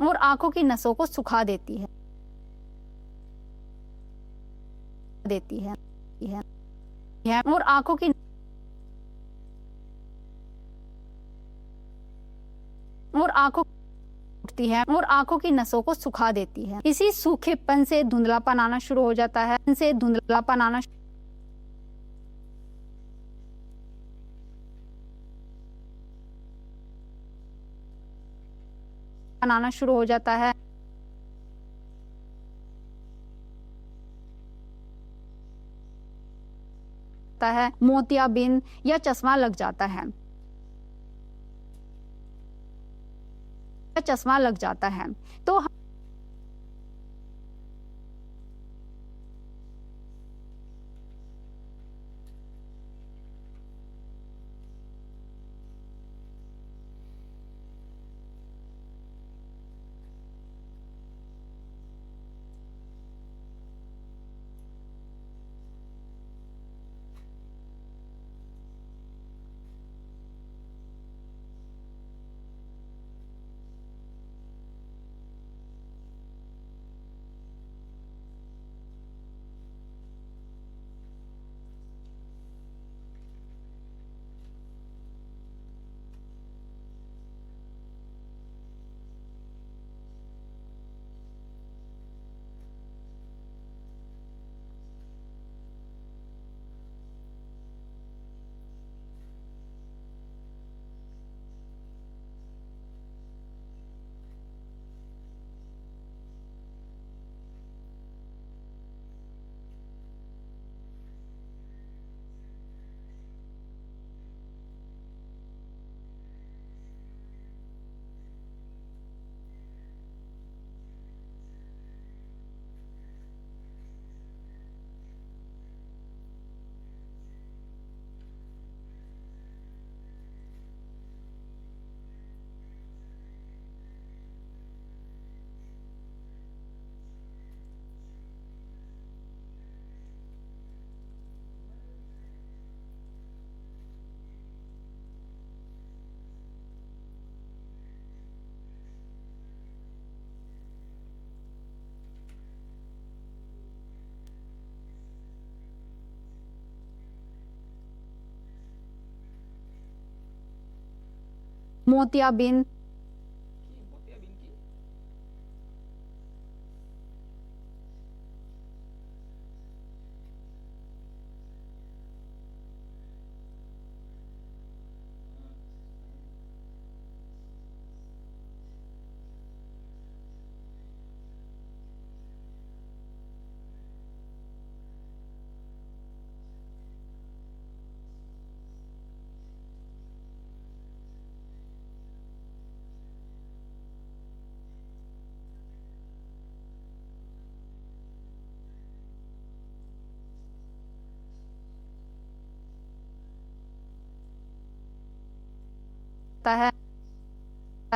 और आंखों की नसों को सुखा देती है और आंखों की उठती है और आंखों की नसों को सुखा देती है। इसी सूखेपन से धुंधलापन आना शुरू हो जाता है। आना शुरू हो जाता है मोतियाबिंद या चश्मा लग जाता है। तो मोतियाबिंद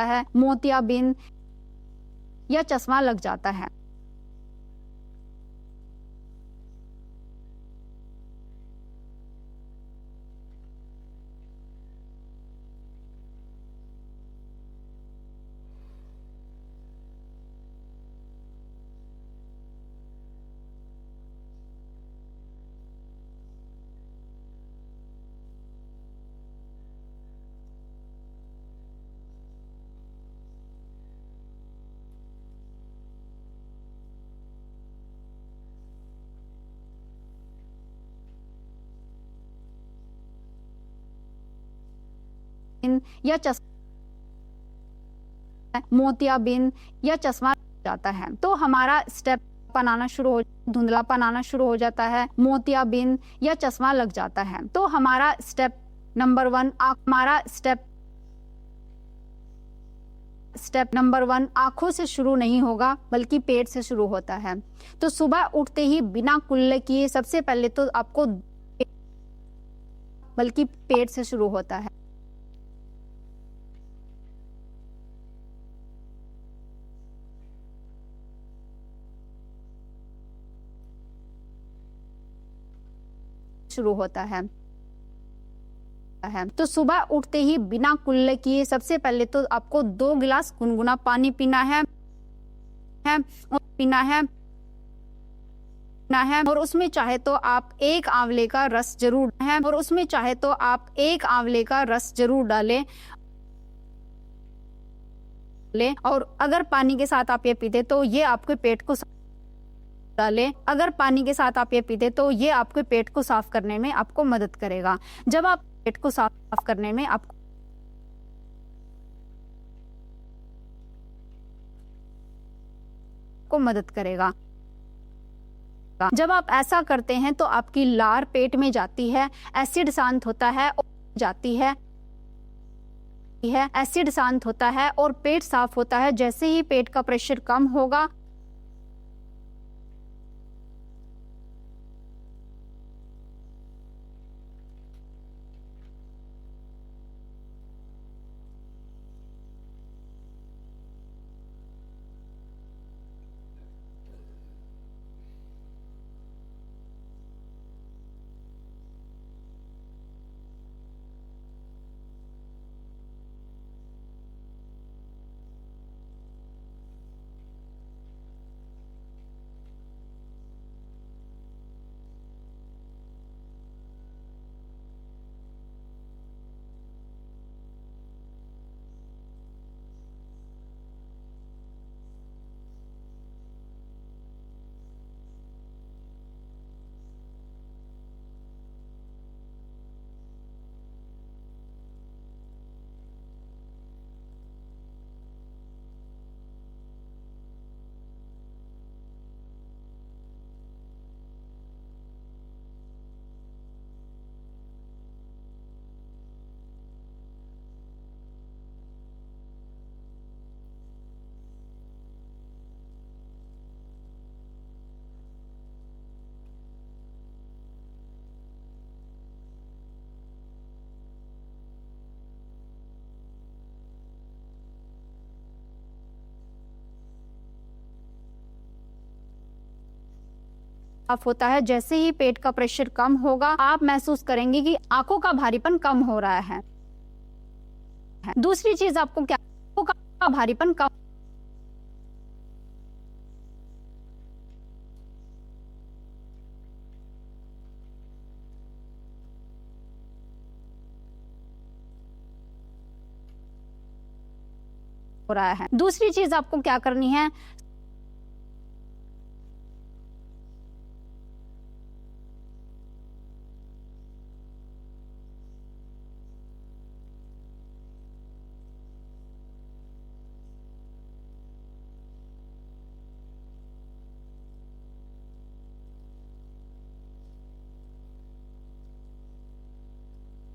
है मोतियाबिंद या चश्मा लग जाता है। या मोतियाबिंद या चश्मा जाता है तो हमारा स्टेप धुंधलापन आना शुरू हो जाता है। मोतियाबिंद या चश्मा लग जाता है तो हमारा स्टेप नंबर 1 आंखों से शुरू नहीं होगा बल्कि पेट से शुरू होता है। तो सुबह उठते ही बिना कुल्ले किए सबसे पहले तो आपको बल्कि पेट से शुरू होता है। तो सुबह उठते ही बिना कुल्ले किए सबसे पहले तो आपको 2 गिलास गुनगुना पानी पीना है। है और पीना है और उसमें चाहे तो आप एक आंवले का रस जरूर है और उसमें चाहे तो आप एक आंवले का रस जरूर डालें और अगर पानी के साथ आप ये पीते तो ये आपके पेट को डालें। अगर पानी के साथ आप ये पीते तो ये आपके पेट को साफ करने में आपको मदद करेगा। जब आप पेट को साफ करने में आपको मदद करेगा। जब आप ऐसा करते हैं तो आपकी लार पेट में जाती है, एसिड शांत होता है और जाती है एसिड शांत होता है और पेट साफ होता है। जैसे ही पेट का प्रेशर कम होगा साफ होता है। जैसे ही पेट का प्रेशर कम होगा आप महसूस करेंगे कि आंखों का भारीपन कम हो रहा है। दूसरी चीज आपको क्या, आंखों का भारीपन कम हो रहा है। दूसरी चीज आपको क्या करनी है,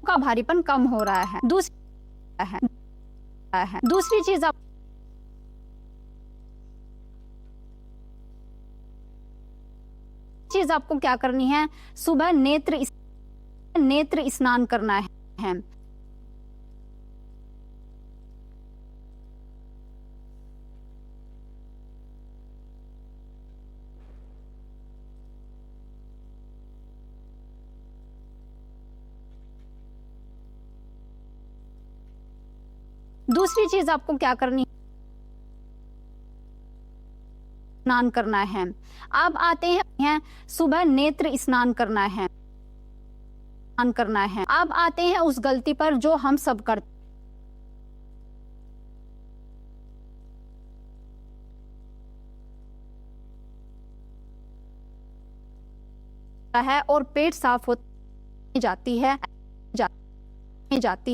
का भारीपन कम हो रहा है। दूसरी चीज आपको क्या करनी है, सुबह नेत्र स्नान करना है। दूसरी चीज आपको क्या करनी, स्नान करना है। अब आते हैं सुबह नेत्र स्नान करना है। अब आते हैं उस गलती पर जो हम सब करते है और पेट साफ हो जाती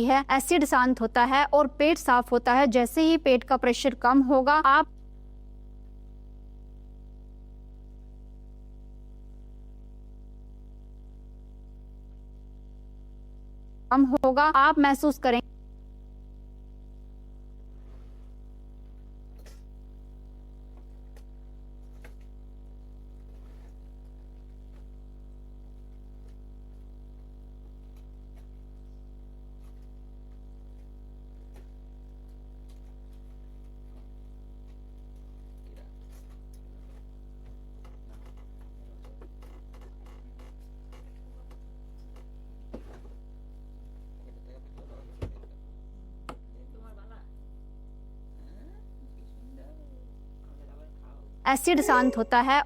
है एसिड शांत होता है और पेट साफ होता है। जैसे ही पेट का प्रेशर कम होगा आप महसूस करेंगे एसिड शांत होता है,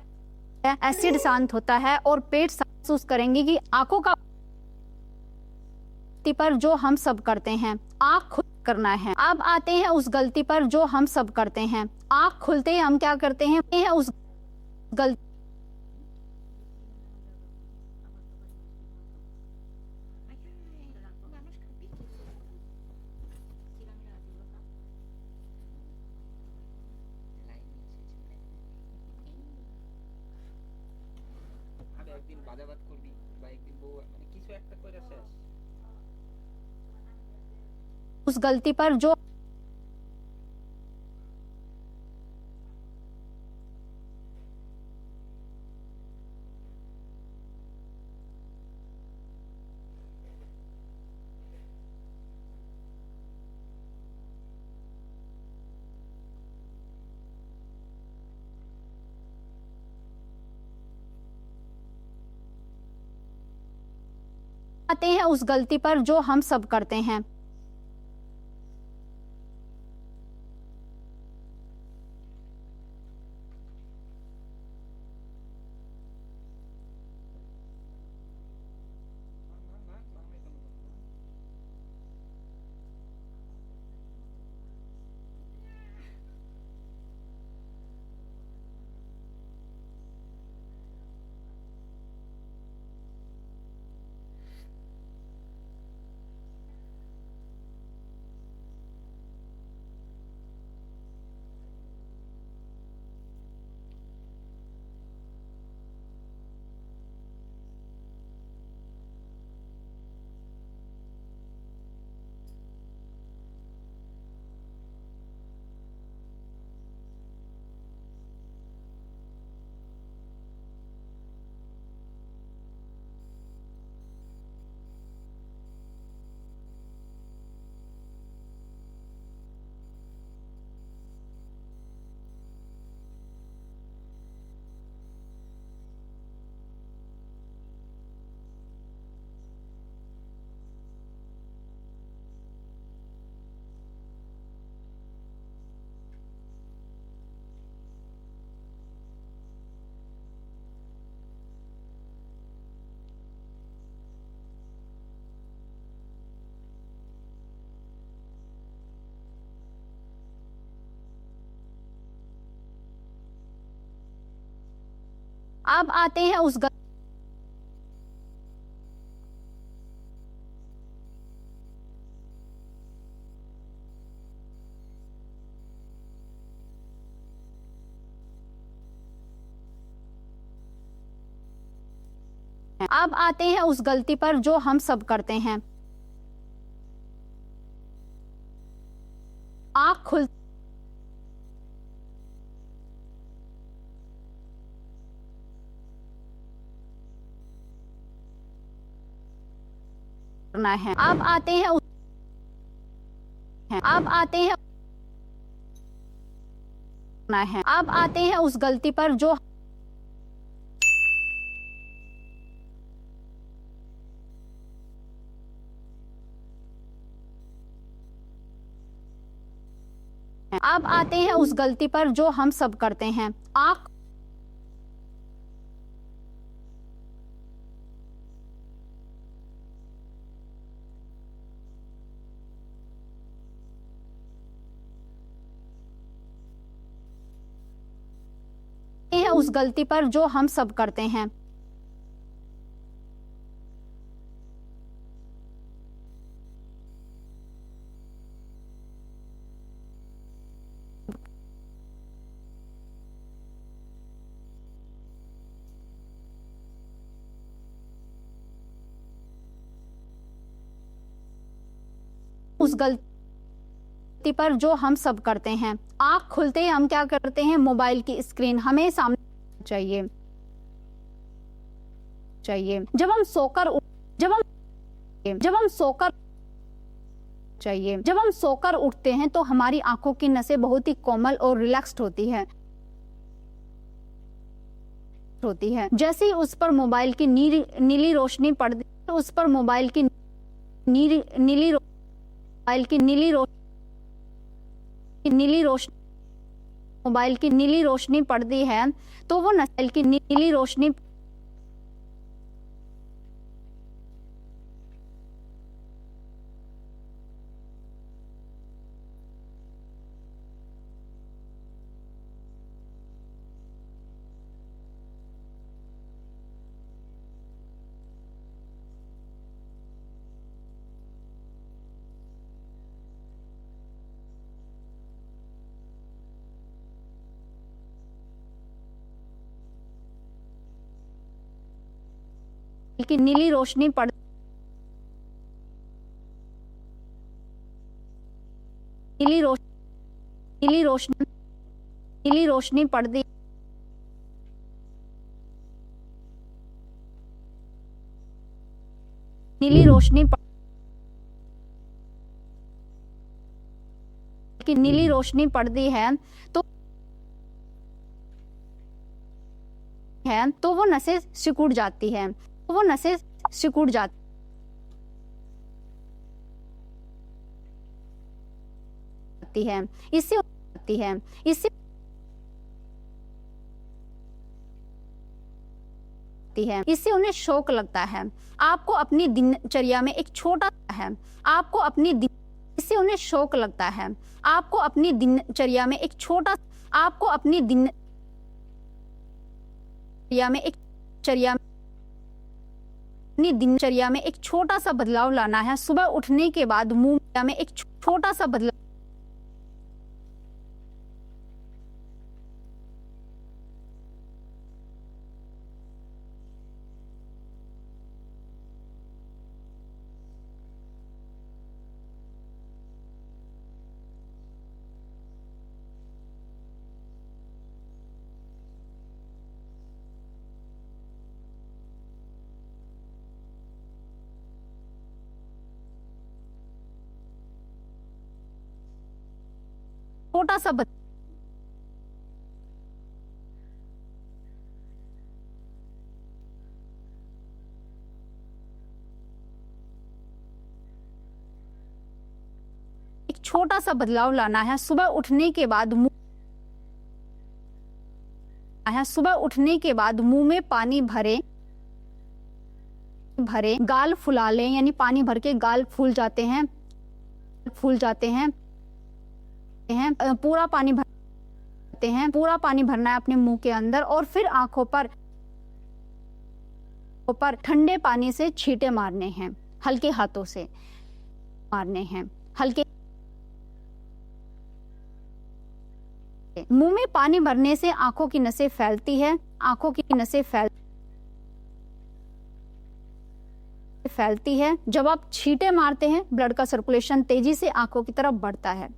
एसिड शांत होता है और पेट महसूस करेंगे कि आंखों का पर जो हम सब करते हैं, आंख खुद करना है। अब आते हैं उस गलती पर जो हम सब करते हैं। आंख खुलते ही हम क्या करते हैं उस गलती একদিন বাজাবাদ করবি বা একদিন বউ মানে কিছু একটা করে শেষ। उस गलती पर जो आते हैं उस गलती पर जो हम सब करते हैं। अब आते हैं उस अब आते हैं उस गलती पर जो हम सब करते हैं। आंख खुल करना है। अब आते हैं अब आते हैं अब आते हैं उस गलती पर जो अब आते हैं उस गलती पर जो हम सब करते हैं। आंख है उस गलती पर जो हम सब करते हैं। उस गलती पर जो हम सब करते हैं। आंख खुलते ही हम क्या करते हैं, मोबाइल की स्क्रीन हमें सामने चाहिए। जब हम सोकर उठते हैं तो हमारी आंखों की नसें बहुत ही कोमल और रिलैक्स्ड होती है। जैसे ही उस पर मोबाइल की नीली रोशनी पड़ती है, उस पर मोबाइल की नीली रोशनी, मोबाइल की नीली रोशनी पड़ती है तो वो नस्ल की नीली रोशनी की नीली रोशनी पड़ नीली रोशनी नीली रोशनी पड़ती नीली रोशनी की नीली रोशनी पड़ती है तो वो नसें सिकुड़ जाती है वो नसें सिकुड़ जाती है इससे इससे उन्हें शौक लगता है। आपको अपनी दिनचर्या में एक छोटा है आपको अपनी इससे उन्हें शौक लगता है। आपको अपनी दिनचर्या में एक छोटा आपको अपनी दिनचर्या में एक अपनी दिनचर्या में एक छोटा सा बदलाव लाना है। सुबह उठने के बाद मुंह में एक छोटा सा बदलाव छोटा सा एक छोटा सा बदलाव लाना है। सुबह उठने के बाद मुंह में पानी भरे गाल फुला लें, यानी पानी भर के गाल फूल जाते हैं पूरा पानी भरना है अपने मुंह के अंदर और फिर आंखों पर ठंडे पानी से छींटे मारने हैं, हल्के हाथों से मारने हैं। हल्के मुंह में पानी भरने से आंखों की नसें फैलती है जब आप छींटे मारते हैं ब्लड का सर्कुलेशन तेजी से आंखों की तरफ बढ़ता है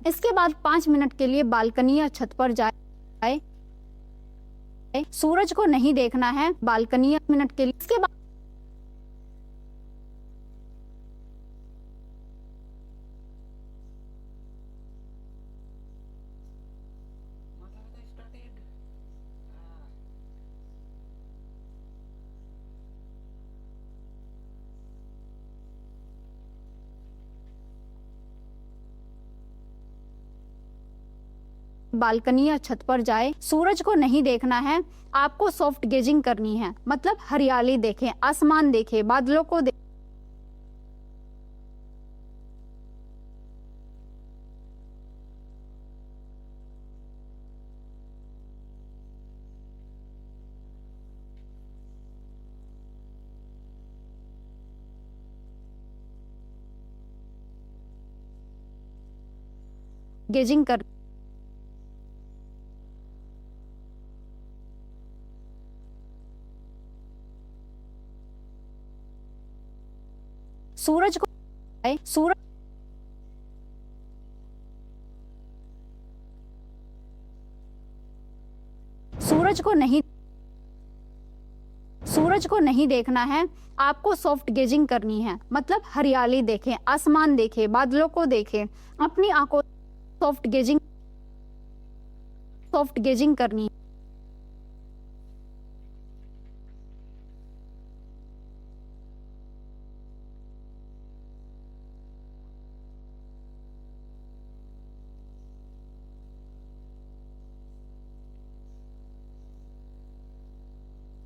इसके बाद 5 मिनट के लिए बालकनी या छत पर जाए। सूरज को नहीं देखना है बालकनी या मिनट के लिए। इसके बाद बालकनी या छत पर जाए। सूरज को नहीं देखना है, आपको सॉफ्ट गेजिंग करनी है, मतलब हरियाली देखें, आसमान देखें, बादलों को गेजिंग कर सूरज को नहीं देखना है, आपको सॉफ्ट गेजिंग करनी है, मतलब हरियाली देखें, आसमान देखें, बादलों को देखें, अपनी आंखों सॉफ्ट गेजिंग करनी है।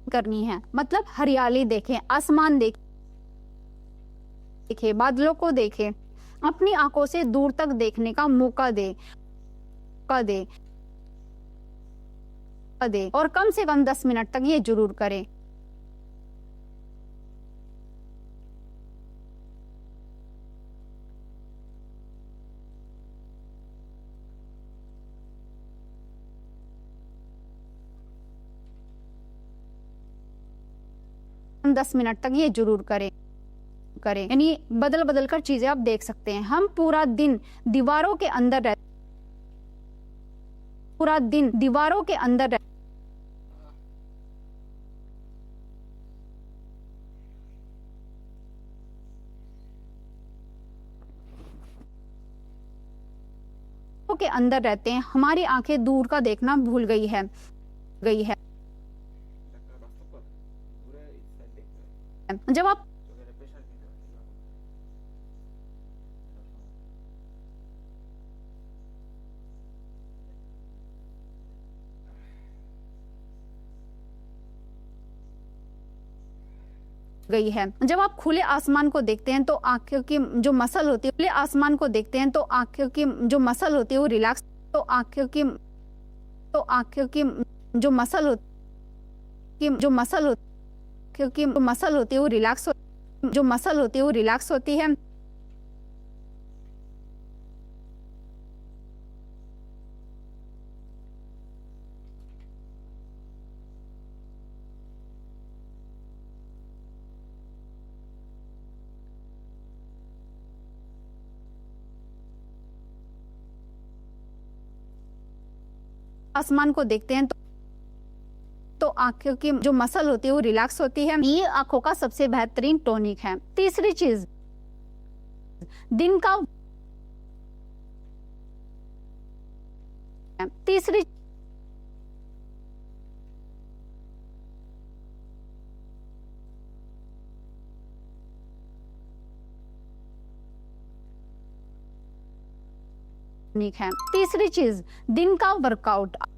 करनी है, मतलब हरियाली देखें, आसमान देखें, बादलों को देखें, अपनी आंखों से दूर तक देखने का मौका दे और कम से कम 10 मिनट तक ये जरूर करें। हम 10 मिनट तक ये जरूर करें यानी बदल बदल कर चीजें आप देख सकते हैं। हम पूरा दिन दीवारों के अंदर रह के अंदर रहते हैं, हमारी आंखें दूर का देखना भूल गई है। ডাক্তার বাস্তব দূরে সাইড দেখতে হয় जब आप চোখের প্রেসার দিতে হয় এভাবে। गई है। जब आप खुले आसमान को देखते हैं तो आंखों की जो मसल होती है, खुले आसमान को देखते हैं तो आंखों की जो मसल होती है वो रिलैक्स, तो आंखों की जो मसल होती है वो रिलैक्स होती है। आसमान को देखते हैं तो आंखों की जो मसल होती है वो रिलैक्स होती है। ये आंखों का सबसे बेहतरीन टॉनिक है। तीसरी चीज, दिन का तीसरी टॉनिक है। तीसरी चीज, दिन का वर्कआउट। अब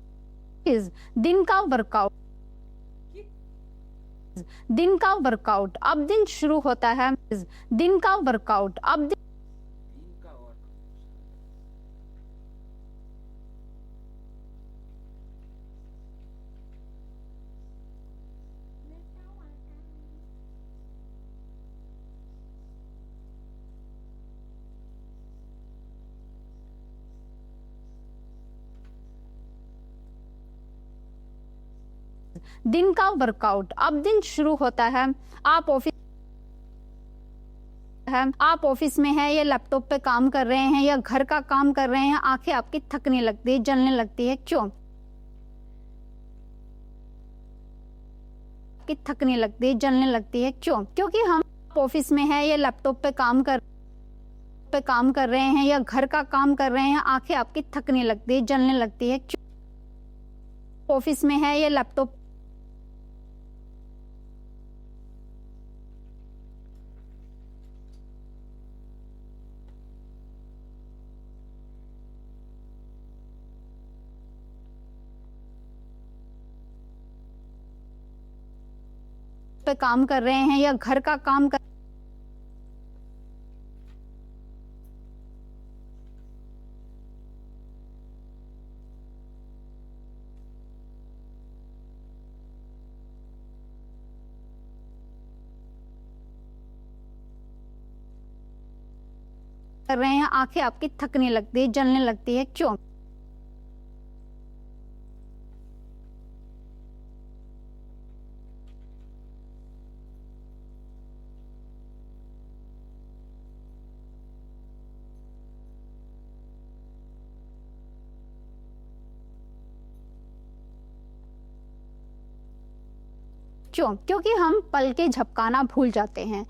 दिन शुरू होता है। दिन का वर्कआउट अब दिन ইনকা ওয়ার্ক दिन का वर्कआउट अब दिन शुरू होता है। आप ऑफिस में है या लैपटॉप पे काम कर रहे हैं या घर का काम कर रहे हैं, आंखें आपकी थकने लगती है, जलने लगती है। क्यों कि थकने लगती है, जलने लगती है? क्यों? क्योंकि हम ऑफिस में है या लैपटॉप पे काम कर रहे हैं या घर का काम कर रहे हैं, आंखें आपकी थकने लगती है, जलने लगती है। क्यों? ऑफिस में है या लैपटॉप पे काम कर रहे हैं या घर का काम कर रहे हैं, आंखें आपकी थकने लगती है, जलने लगती है। क्यों? क्यों? क्योंकि हम पल के झपकाना भूल जाते हैं।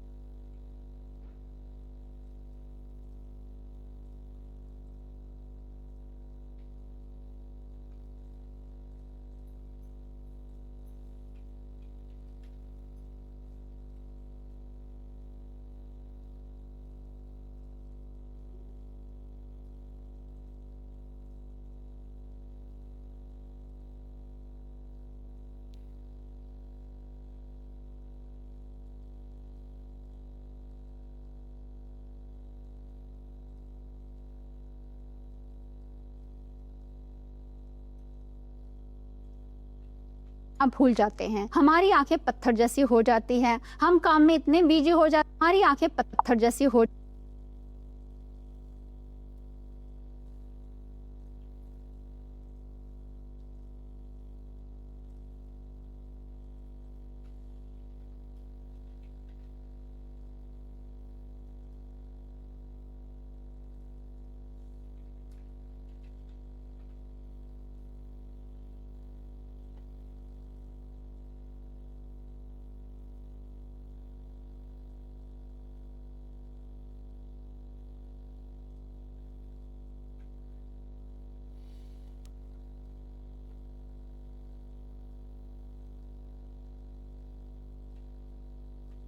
आप भूल जाते हैं। हमारी आंखें पत्थर जैसी हो जाती हैं। हम काम में इतने बिजी हो जाते, हमारी आंखें पत्थर जैसी हो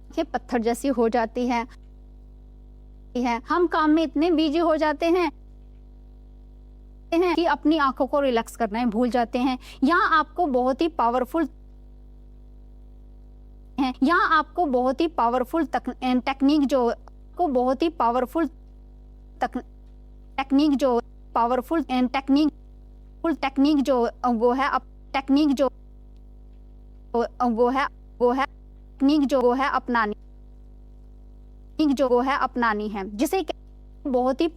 आंखें पत्थर जैसी हो जाती हैं। हम काम में इतने बिजी हो जाते हैं कि अपनी आंखों को रिलैक्स करना ही भूल जाते हैं। यहाँ आपको बहुत ही पावरफुल टेक्निक जो को बहुत ही पावरफुल टेक्निक जो वो है टेक्निक जो अपनानी है, जिसे बहुत ही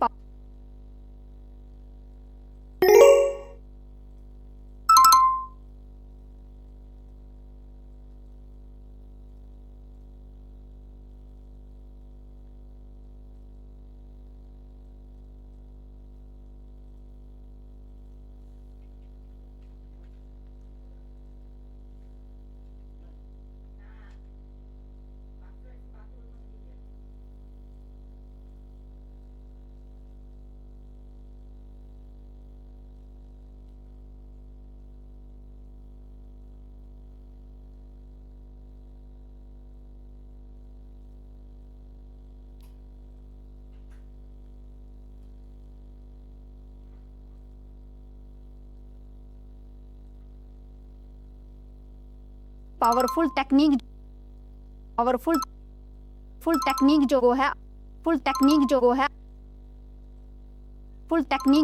पावरफुल टेक्निक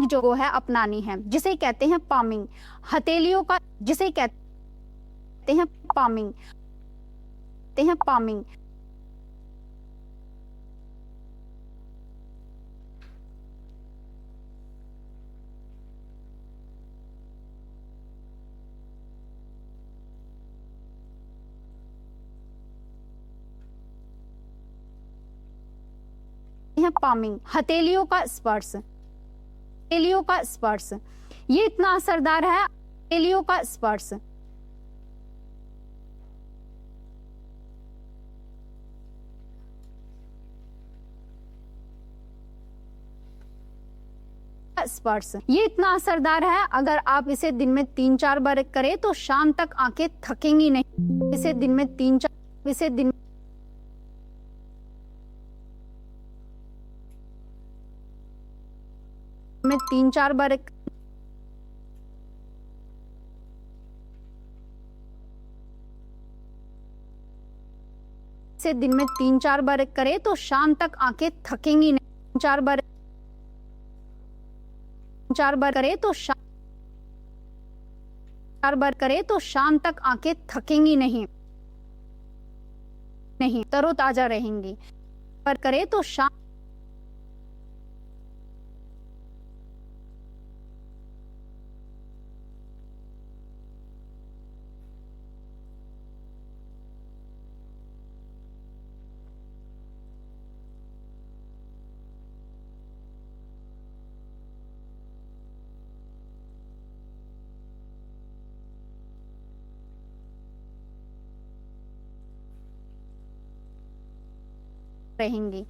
जो है अपनानी है, जिसे कहते हैं पामिंग। हथेलियों का जिसे कहते हैं पामिंग हथेलियों का स्पर्श ये इतना असरदार है। हथेलियों का स्पर्श ये इतना असरदार है। अगर आप इसे दिन में 3-4 बार करें तो शाम तक आंखें थकेंगी नहीं। इसे दिन में 3-4 बार इसे दिन में 3-4 बार करें तो शाम तक आंखें थकेंगी नहीं। 4 बार करें तो 4 बार करें तो शाम तक आंखें थकेंगी नहीं, तरोताजा रहेंगी। पर करें तो शाम रहेंगी।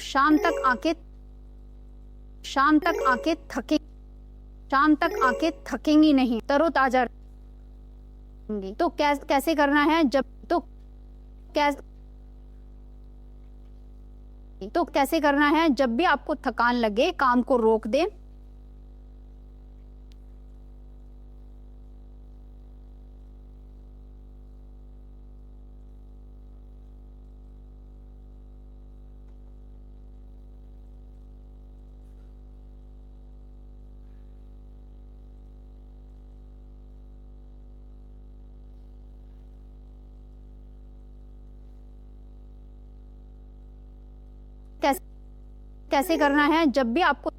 शाम तक आंखें थकेंगी नहीं, तरोताजा रहेंगी। तो कैसे करना है? कैसे करना है? जब भी आपको थकान लगे, काम को रोक दे। कैसे करना है जब भी आपको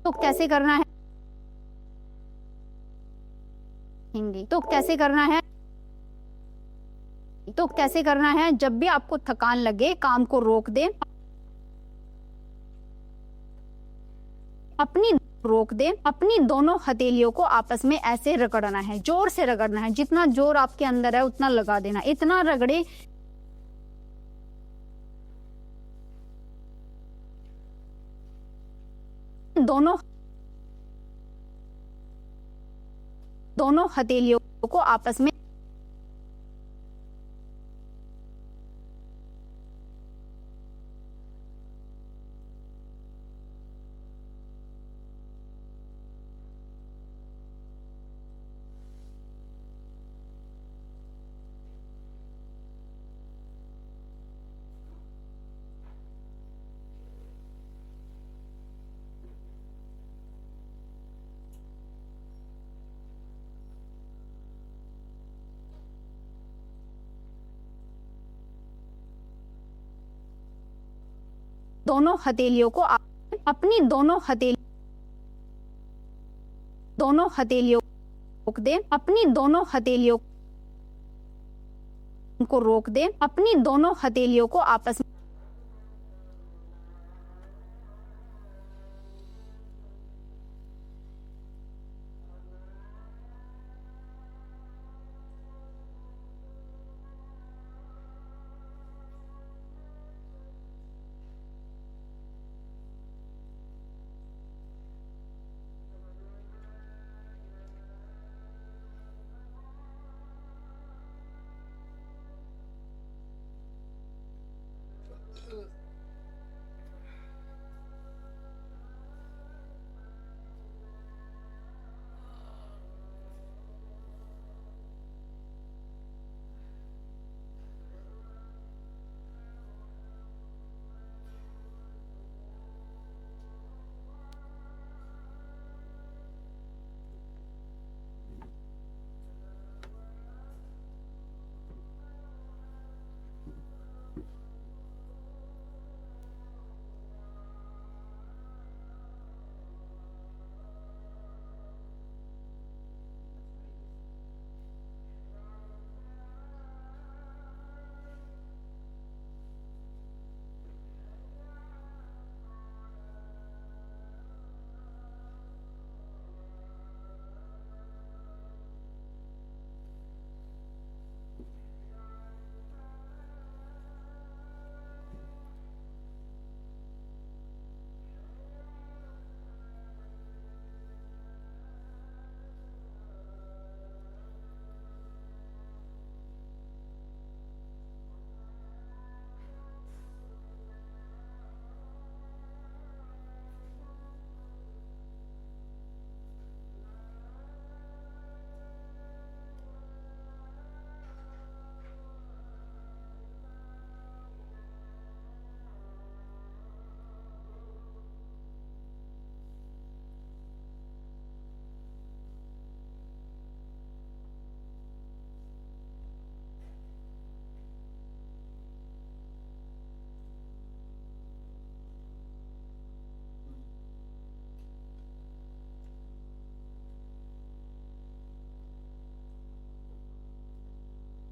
तो कैसे करना है हिंदी तो कैसे करना है तो कैसे करना है जब भी आपको थकान लगे काम को रोक दे अपनी दोनों हथेलियों को आपस में ऐसे रगड़ना है, जोर से रगड़ना है, जितना जोर आपके अंदर है उतना लगा देना, इतना रगड़े दोनों हथेलियों को आपस में दोनों हथेलियों को अपनी दोनों हथेलियों रोक दे, अपनी दोनों हथेलियों को रोक दे, अपनी दोनों हथेलियों को आपस में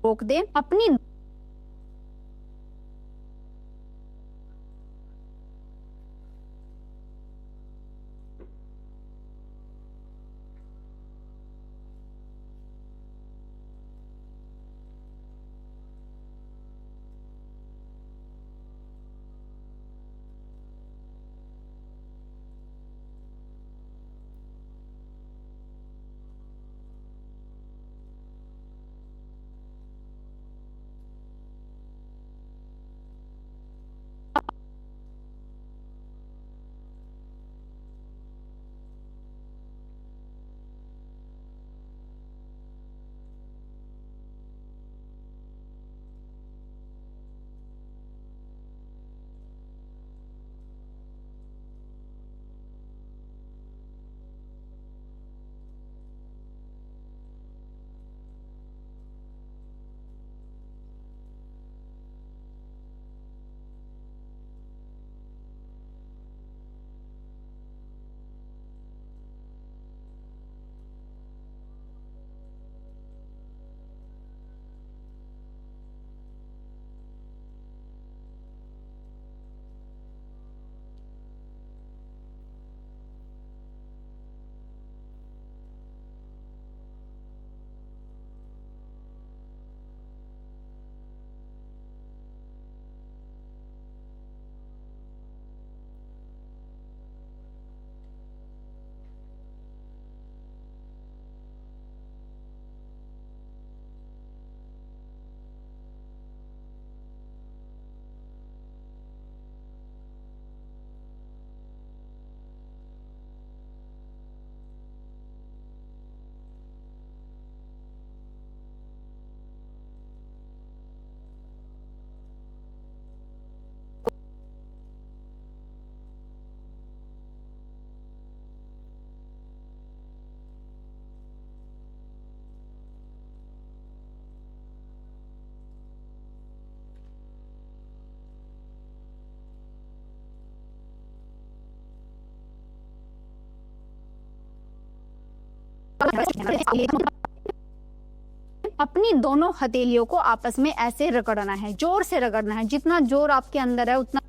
रोक दे, अपनी अपनी दोनों हथेलियों को आपस में ऐसे रगड़ना है, जोर से रगड़ना है, जितना जोर आपके अंदर है उतना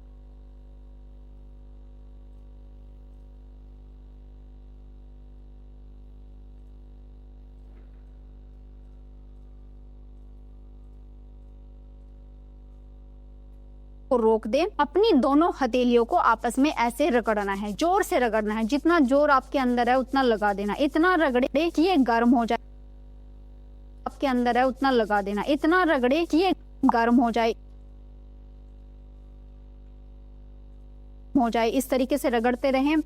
को रोक दे। अपनी दोनों हथेलियों को आपस में ऐसे रगड़ना है, जोर से रगड़ना है, जितना जोर आपके अंदर है उतना लगा देना, इतना रगड़े कि ये गर्म हो जाए, आपके अंदर है उतना लगा देना, इतना रगड़े कि ये गर्म हो जाए। इस तरीके से रगड़ते रहें।